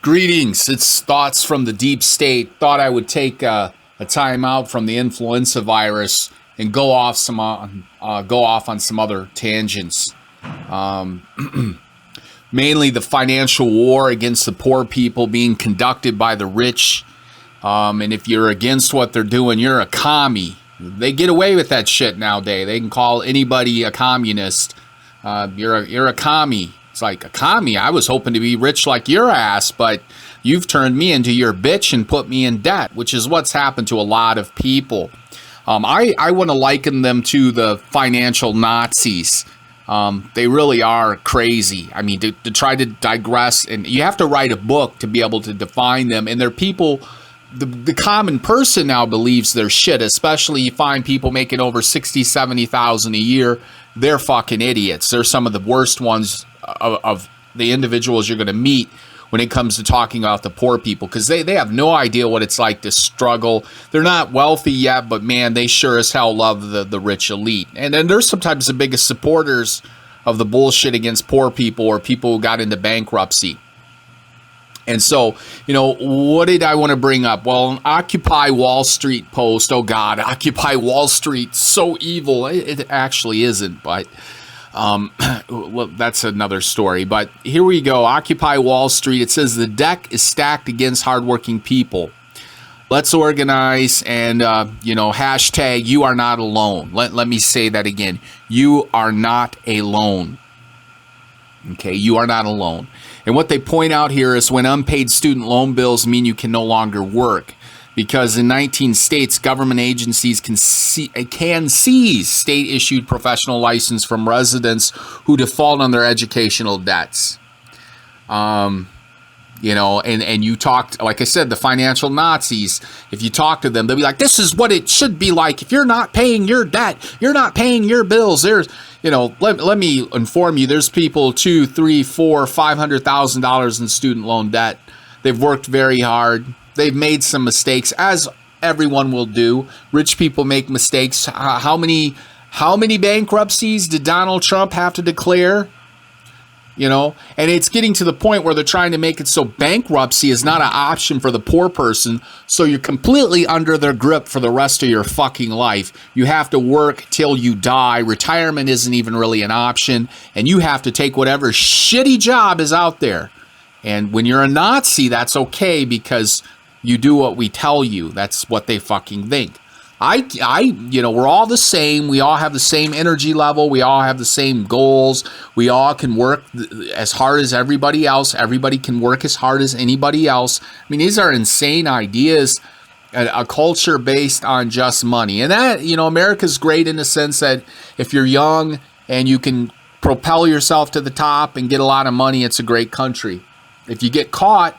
Greetings. It's Thoughts from the Deep State. Thought I would take a time out from the influenza virus and go off on some other tangents. Mainly the financial war against the poor people being conducted by the rich. And if you're against what they're doing, you're a commie. They get away with that shit nowadays. They can call anybody a communist. You're a commie. It's like, a commie? I was hoping to be rich like your ass, but you've turned me into your bitch and put me in debt, which is what's happened to a lot of people. I want to liken them to the financial Nazis. They really are crazy. I mean, to try to digress, and you have to write a book to be able to define them. And they're people, the common person now believes they're shit, especially you find people making over 60, 70,000 a year. They're fucking idiots. They're some of the worst ones of the individuals you're going to meet when it comes to talking about the poor people, because they have no idea what it's like to struggle. They're not wealthy yet, but man, they sure as hell love the rich elite. And then they're sometimes the biggest supporters of the bullshit against poor people or people who got into bankruptcy. And so, what did I want to bring up? Well, an Occupy Wall Street post. Oh God, Occupy Wall Street, so evil. It actually isn't, but well, that's another story. But here we go. Occupy Wall Street. It says the deck is stacked against hardworking people. Let's organize and, hashtag you are not alone. Let me say that again. You are not alone. Okay, you are not alone. And what they point out here is when unpaid student loan bills mean you can no longer work. Because in 19 states, government agencies can seize state-issued professional license from residents who default on their educational debts. And you talked, like I said, the financial Nazis, if you talk to them, they'll be like, this is what it should be like. If you're not paying your debt, you're not paying your bills. There's, let me inform you, there's people $200,000, $300,000, $400,000, $500,000 in student loan debt. They've worked very hard. They've made some mistakes, as everyone will do. Rich people make mistakes. How many bankruptcies did Donald Trump have to declare? And it's getting to the point where they're trying to make it so bankruptcy is not an option for the poor person. So you're completely under their grip for the rest of your fucking life. You have to work till you die. Retirement isn't even really an option. And you have to take whatever shitty job is out there. And when you're a Nazi, that's okay because you do what we tell you. That's what they fucking think. We're all the same. We all have the same energy level. We all have the same goals. We all can work as hard as everybody else. Everybody can work as hard as anybody else. I mean, these are insane ideas, a culture based on just money. And that, America's great in the sense that if you're young and you can propel yourself to the top and get a lot of money, it's a great country. If you get caught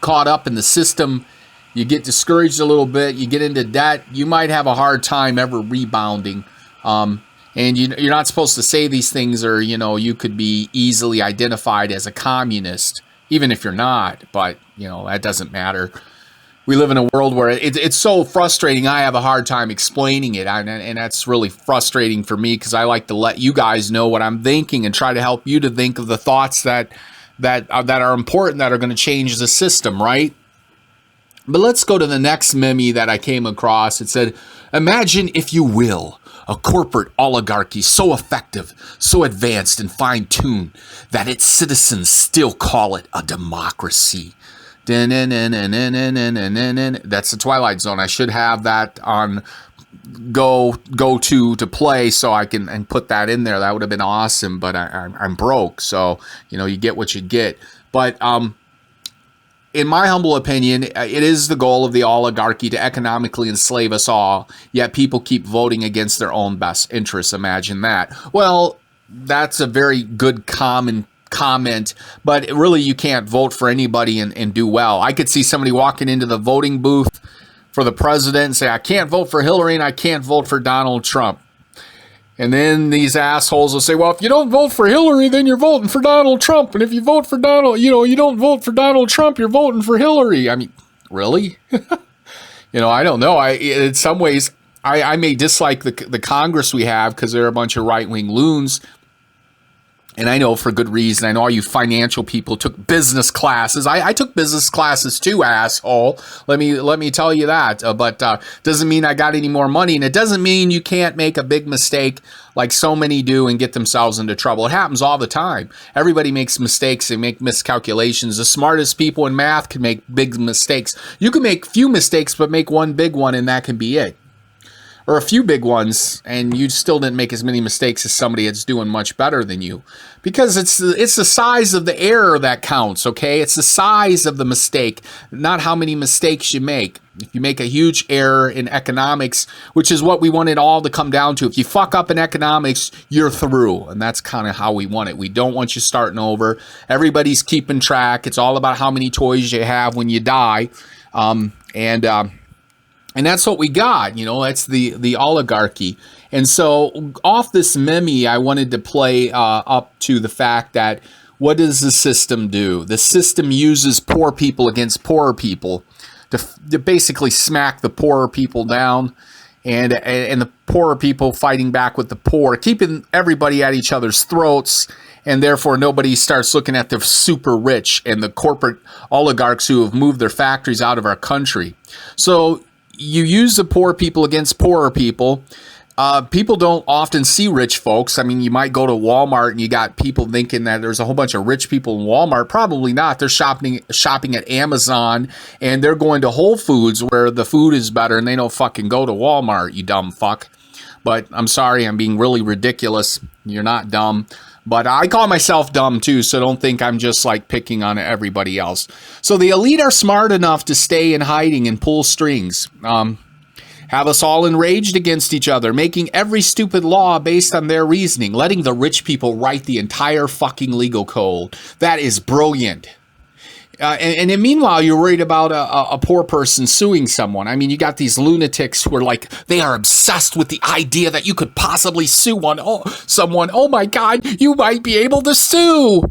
up in the system, you get discouraged a little bit, you get into debt, you might have a hard time ever rebounding. And you're not supposed to say these things, or, you could be easily identified as a communist, even if you're not. But, that doesn't matter. We live in a world where it's so frustrating. I have a hard time explaining it. And that's really frustrating for me because I like to let you guys know what I'm thinking and try to help you to think of the thoughts that are important, that are going to change the system, right? But let's go to the next meme that I came across. It said, imagine, if you will, a corporate oligarchy so effective, so advanced and fine-tuned that its citizens still call it a democracy. That's the Twilight Zone. I should have that on go to play so I can and put that in there. That would have been awesome, but I'm broke, so you get what you get. But in my humble opinion, it is the goal of the oligarchy to economically enslave us all, yet people keep voting against their own best interests. Imagine that. Well, that's a very good common comment, but really you can't vote for anybody and do well. I could see somebody walking into the voting booth for the president and say, I can't vote for Hillary and I can't vote for Donald Trump. And then these assholes will say, well, if you don't vote for Hillary, then you're voting for Donald Trump. And if you vote for you don't vote for Donald Trump, you're voting for Hillary. I mean, really? I don't know. In some ways, I may dislike the Congress we have because they're a bunch of right-wing loons. And I know for good reason. I know all you financial people took business classes. I took business classes too, asshole. Let me tell you that. But doesn't mean I got any more money, and it doesn't mean you can't make a big mistake like so many do and get themselves into trouble. It happens all the time. Everybody makes mistakes and make miscalculations. The smartest people in math can make big mistakes. You can make few mistakes, but make one big one, and that can be it. Or a few big ones, and you still didn't make as many mistakes as somebody that's doing much better than you. Because it's the size of the error that counts, okay? It's the size of the mistake, not how many mistakes you make. If you make a huge error in economics, which is what we want it all to come down to, if you fuck up in economics, you're through. And that's kind of how we want it. We don't want you starting over. Everybody's keeping track. It's all about how many toys you have when you die. And that's what we got, that's the oligarchy. And so off this meme, I wanted to play up to the fact that what does the system do? The system uses poor people against poorer people to basically smack the poorer people down and the poorer people fighting back with the poor, keeping everybody at each other's throats. And therefore, nobody starts looking at the super rich and the corporate oligarchs who have moved their factories out of our country. So you use the poor people against poorer people. People don't often see rich folks. I mean, you might go to Walmart and you got people thinking that there's a whole bunch of rich people in Walmart. Probably not. They're shopping at Amazon, and they're going to Whole Foods where the food is better, and they don't fucking go to Walmart, you dumb fuck. But I'm sorry, I'm being really ridiculous. You're not dumb. But I call myself dumb too, so don't think I'm just like picking on everybody else. So the elite are smart enough to stay in hiding and pull strings. Have us all enraged against each other, making every stupid law based on their reasoning, letting the rich people write the entire fucking legal code. That is brilliant. And meanwhile, you're worried about a poor person suing someone. I mean, you got these lunatics who are like, they are obsessed with the idea that you could possibly sue someone. Oh my God, you might be able to sue.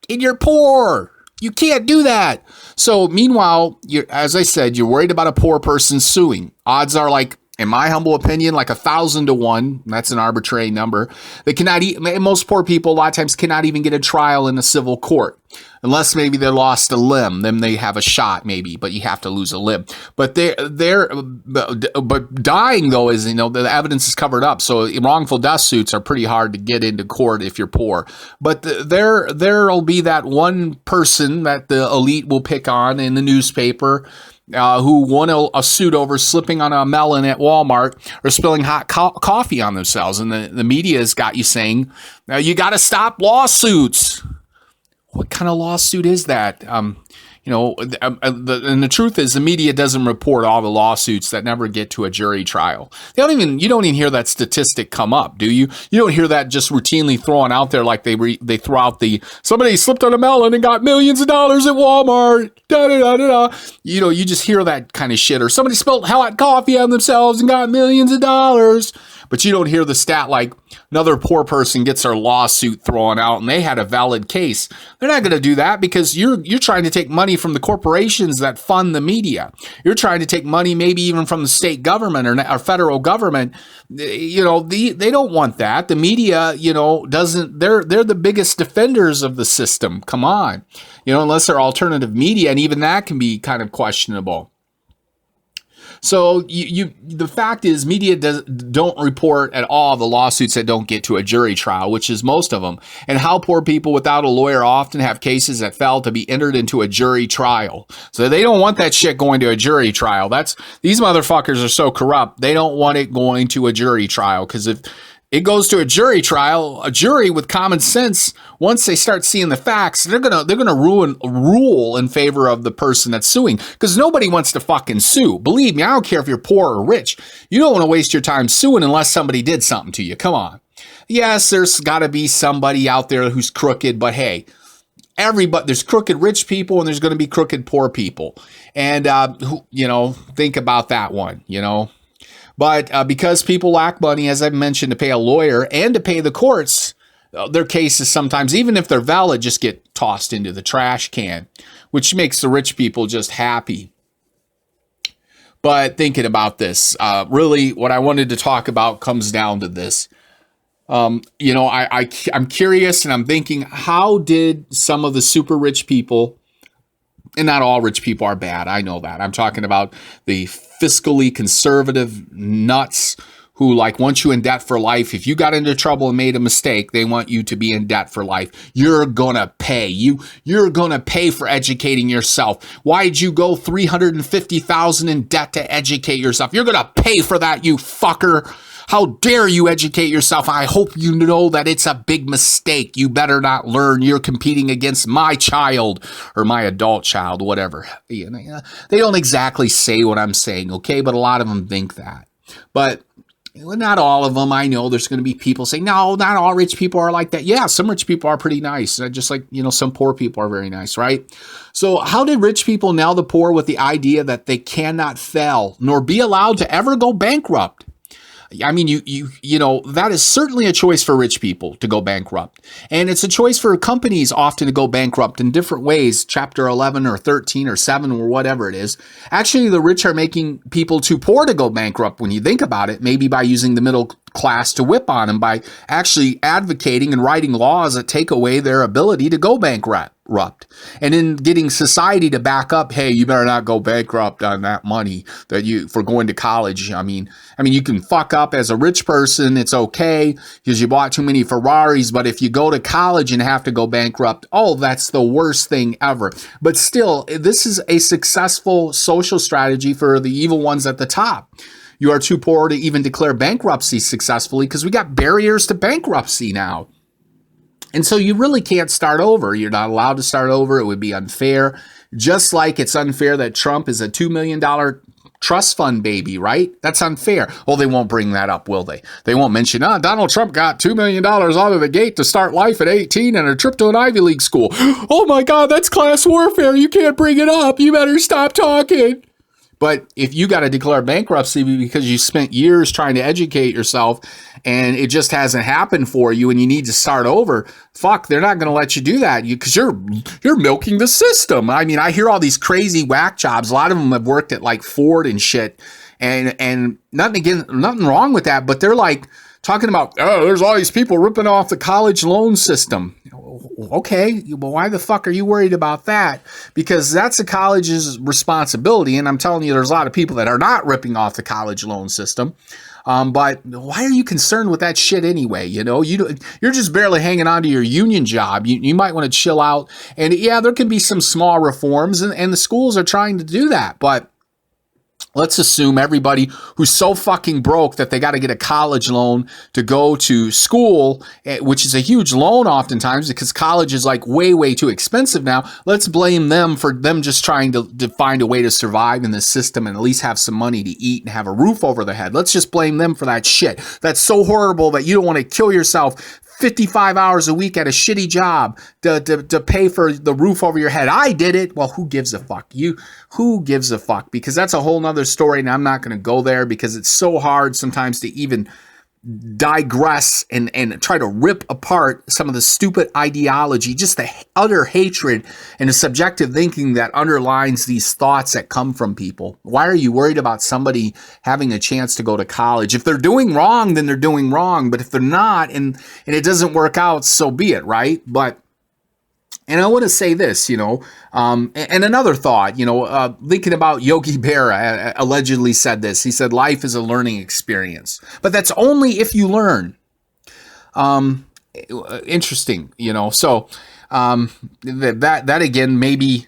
And you're poor. You can't do that. So meanwhile, as I said, you're worried about a poor person suing. Odds are like, in my humble opinion, like 1,000 to 1. That's an arbitrary number. They cannot. Most poor people a lot of times cannot even get a trial in a civil court, unless maybe they lost a limb. Then they have a shot, maybe, but you have to lose a limb. But but dying though is the evidence is covered up. So wrongful death suits are pretty hard to get into court if you're poor. But there'll be that one person that the elite will pick on in the newspaper. Who won a suit over slipping on a melon at Walmart or spilling hot coffee on themselves. And the media has got you saying, you got to stop lawsuits. What kind of lawsuit is that? And the truth is the media doesn't report all the lawsuits that never get to a jury trial. You don't even hear that statistic come up, do you? You don't hear that just routinely thrown out there like they throw out somebody slipped on a melon and got millions of dollars at Walmart. Da, da, da, da, da. You just hear that kind of shit. Or somebody spilled hot coffee on themselves and got millions of dollars. But you don't hear the stat like another poor person gets their lawsuit thrown out and they had a valid case. They're not going to do that because you're trying to take money from the corporations that fund the media. You're trying to take money maybe even from the state government or federal government. They don't want that. The media, doesn't. They're the biggest defenders of the system. Come on, unless they're alternative media, and even that can be kind of questionable. So the fact is media don't report at all the lawsuits that don't get to a jury trial, which is most of them, and how poor people without a lawyer often have cases that fail to be entered into a jury trial. So they don't want that shit going to a jury trial. These motherfuckers are so corrupt. They don't want it going to a jury trial because if it goes to a jury trial, a jury with common sense, once they start seeing the facts, they're gonna rule in favor of the person that's suing. Because nobody wants to fucking sue. Believe me, I don't care if you're poor or rich. You don't want to waste your time suing unless somebody did something to you. Come on. Yes, there's got to be somebody out there who's crooked, but hey, there's crooked rich people and there's going to be crooked poor people. And think about that one. But because people lack money, as I've mentioned, to pay a lawyer and to pay the courts, their cases sometimes, even if they're valid, just get tossed into the trash can, which makes the rich people just happy. But thinking about this, really what I wanted to talk about comes down to this. I'm curious, and I'm thinking, how did some of the super rich people, and not all rich people are bad, I know that. I'm talking about the fiscally conservative nuts who like want you in debt for life. If you got into trouble and made a mistake, they want you to be in debt for life. You're gonna pay. You're gonna pay for educating yourself. Why'd you go $350,000 in debt to educate yourself? You're gonna pay for that, you fucker. How dare you educate yourself? I hope you know that it's a big mistake. You better not learn. You're competing against my child or my adult child, whatever. They don't exactly say what I'm saying, okay? But a lot of them think that. But not all of them. I know there's going to be people saying, no, not all rich people are like that. Yeah, some rich people are pretty nice. Just like, some poor people are very nice, right? So how did rich people nail the poor with the idea that they cannot fail nor be allowed to ever go bankrupt? I mean, that is certainly a choice for rich people to go bankrupt. And it's a choice for companies often to go bankrupt in different ways, chapter 11 or 13 or 7 or whatever it is. Actually, the rich are making people too poor to go bankrupt when you think about it, maybe by using the middle class to whip on them, by actually advocating and writing laws that take away their ability to go bankrupt. And in getting society to back up, hey, you better not go bankrupt on that money for going to college. I mean, you can fuck up as a rich person. It's okay because you bought too many Ferraris. But if you go to college and have to go bankrupt, oh, that's the worst thing ever. But still, this is a successful social strategy for the evil ones at the top. You are too poor to even declare bankruptcy successfully because we got barriers to bankruptcy now. And so you really can't start over. You're not allowed to start over. It would be unfair. Just like it's unfair that Trump is a $2 million trust fund baby, right? That's unfair. Well, they won't bring that up, will they? They won't mention, Donald Trump got $2 million out of the gate to start life at 18 and a trip to an Ivy League school. Oh my God, that's class warfare. You can't bring it up. You better stop talking. But if you got to declare bankruptcy because you spent years trying to educate yourself and it just hasn't happened for you and you need to start over, fuck, they're not going to let you do that because you're milking the system. I mean, I hear all these crazy whack jobs. A lot of them have worked at like Ford and shit, and nothing wrong with that. But they're like talking about, oh, there's all these people ripping off the college loan system. Okay, well, why the fuck are you worried about that? Because that's the college's responsibility. And I'm telling you, there's a lot of people that are not ripping off the college loan system. But why are you concerned with that shit anyway? You're just barely hanging on to your union job. You might want to chill out. And yeah, there can be some small reforms and the schools are trying to do that. But let's assume everybody who's so fucking broke that they got to get a college loan to go to school, which is a huge loan oftentimes because college is like way, way too expensive now. Let's blame them for them just trying to find a way to survive in this system and at least have some money to eat and have a roof over their head. Let's just blame them for that shit. That's so horrible that you don't want to kill yourself 55 hours a week at a shitty job to pay for the roof over your head. I did it. Well, who gives a fuck? Who gives a fuck? Because that's a whole nother story, and I'm not going to go there because it's so hard sometimes to even digress and try to rip apart some of the stupid ideology, just the utter hatred and the subjective thinking that underlines these thoughts that come from people. Why are you worried about somebody having a chance to go to college? If they're doing wrong, then they're doing wrong. But if they're not and it doesn't work out, so be it, right? And I want to say this, and another thought, thinking about Yogi Berra allegedly said this. He said, life is a learning experience, but that's only if you learn. Interesting, so that again, maybe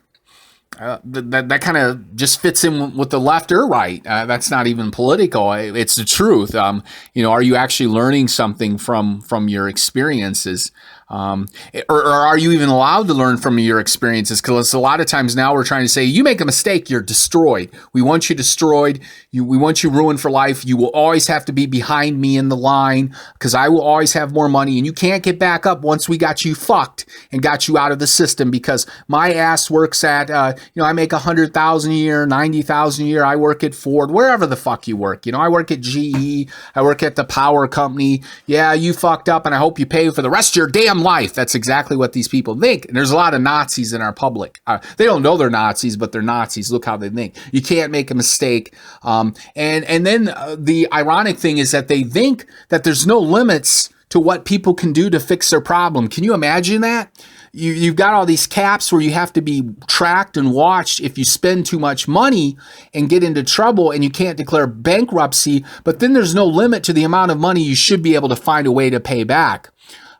that kind of just fits in with the left or right. That's not even political. It's the truth. Are you actually learning something from your experiences? Or are you even allowed to learn from your experiences? Because a lot of times now we're trying to say, you make a mistake, you're destroyed. We want you destroyed. We want you ruined for life. You will always have to be behind me in the line because I will always have more money. And you can't get back up once we got you fucked and got you out of the system because my ass works at, I make $100,000 a year, $90,000 a year. I work at Ford, wherever the fuck you work. I work at GE. I work at the power company. Yeah, you fucked up and I hope you pay for the rest of your damn life. That's exactly what these people think. And there's a lot of Nazis in our public. They don't know they're Nazis, but they're Nazis. Look how they think. You can't make a mistake. And then the ironic thing is that they think that there's no limits to what people can do to fix their problem. Can you imagine that? You've got all these caps where you have to be tracked and watched if you spend too much money and get into trouble, and you can't declare bankruptcy, but then there's no limit to the amount of money you should be able to find a way to pay back.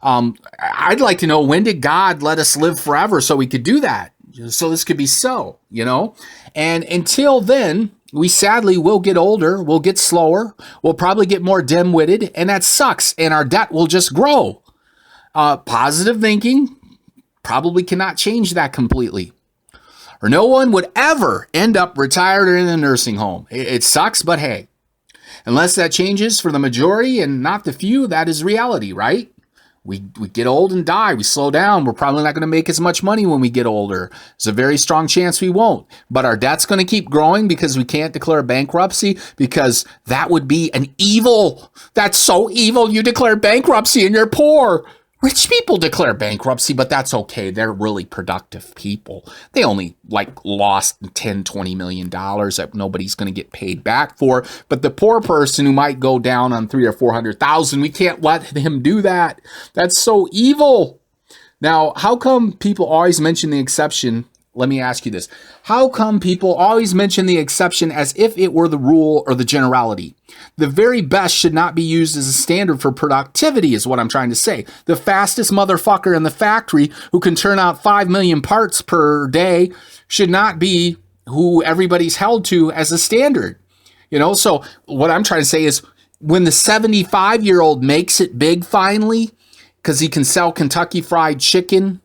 I'd like to know, when did God let us live forever so we could do that? So this could be so, And until then, we sadly will get older, we'll get slower, we'll probably get more dim-witted, and that sucks, and our debt will just grow. Positive thinking probably cannot change that completely. Or no one would ever end up retired or in a nursing home. It sucks, but hey, unless that changes for the majority and not the few, that is reality, right? We get old and die. We slow down. We're probably not going to make as much money when we get older. There's a very strong chance we won't. But our debt's going to keep growing because we can't declare bankruptcy, because that would be an evil. That's so evil. You declare bankruptcy and you're poor. Rich people declare bankruptcy, but that's okay. They're really productive people. They only lost $10-20 million that nobody's going to get paid back for. But the poor person who might go down on 300,000 or 400,000, we can't let him do that. That's so evil. Now, how come people always mention the exception? Let me ask you this. How come people always mention the exception as if it were the rule or the generality? The very best should not be used as a standard for productivity, is what I'm trying to say. The fastest motherfucker in the factory who can turn out 5 million parts per day should not be who everybody's held to as a standard. So what I'm trying to say is, when the 75-year-old makes it big finally, because he can sell Kentucky Fried Chicken,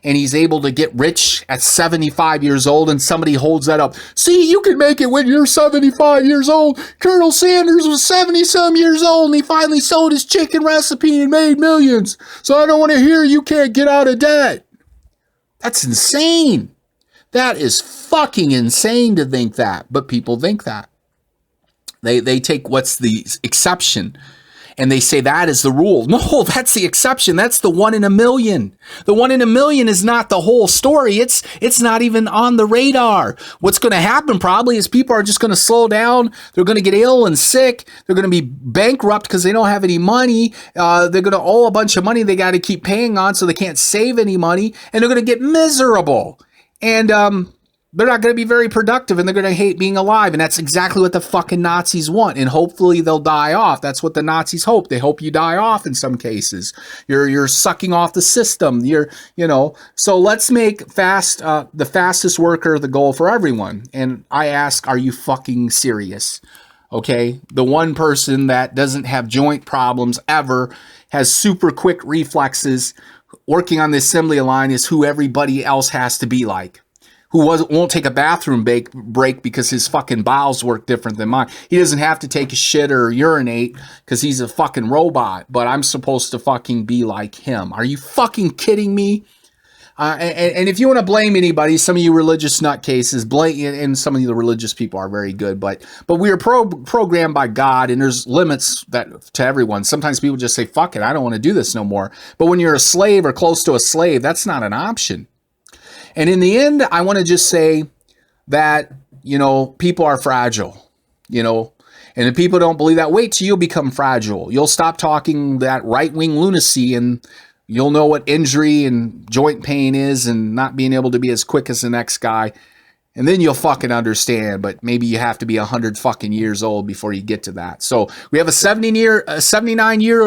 and he's able to get rich at 75 years old, and somebody holds that up. See, you can make it when you're 75 years old. Colonel Sanders was 70-some years old, and he finally sold his chicken recipe and made millions. So I don't want to hear you can't get out of debt. That's insane. That is fucking insane to think that, but people think that. They take what's the exception, and they say that is the rule. No, that's the exception. That's the 1 in a million. The 1 in a million is not the whole story. It's not even on the radar. What's going to happen probably is people are just going to slow down. They're going to get ill and sick. They're going to be bankrupt because they don't have any money. They're going to owe a bunch of money they got to keep paying on, so they can't save any money. And they're going to get miserable. And they're not going to be very productive, and they're going to hate being alive. And that's exactly what the fucking Nazis want. And hopefully they'll die off. That's what the Nazis hope. They hope you die off in some cases. You're sucking off the system. So let's make the fastest worker the goal for everyone. And I ask, are you fucking serious? Okay. The one person that doesn't have joint problems ever, has super quick reflexes, working on the assembly line, is who everybody else has to be like. Who won't take a bathroom break because his fucking bowels work different than mine. He doesn't have to take a shit or urinate because he's a fucking robot, but I'm supposed to fucking be like him. Are you fucking kidding me? And if you want to blame anybody, some of you religious nutcases, and some of the religious people are very good, but we are programmed by God, and there's limits to everyone. Sometimes people just say, fuck it, I don't want to do this no more. But when you're a slave or close to a slave, that's not an option. And in the end, I want to just say that, people are fragile, and if people don't believe that, wait till you become fragile. You'll stop talking that right-wing lunacy, and you'll know what injury and joint pain is, and not being able to be as quick as the next guy. And then you'll fucking understand, but maybe you have to be 100 fucking years old before you get to that. So we have a 79-year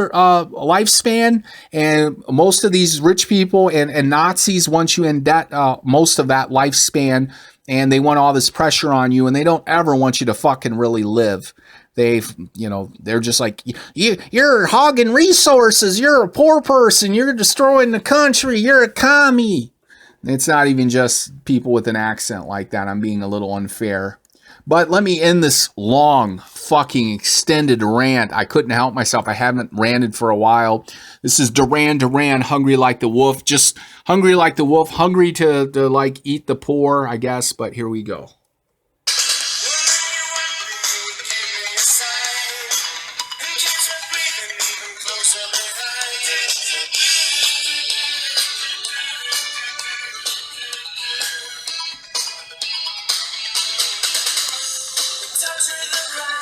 lifespan, and most of these rich people and Nazis want you in debt most of that lifespan, and they want all this pressure on you, and they don't ever want you to fucking really live. They're just like, you're hogging resources, you're a poor person, you're destroying the country, you're a commie. It's not even just people with an accent like that. I'm being a little unfair. But let me end this long, fucking extended rant. I couldn't help myself. I haven't ranted for a while. This is Duran Duran, hungry like the wolf. Just hungry like the wolf. Hungry to eat the poor, I guess. But here we go. Touch of the ground.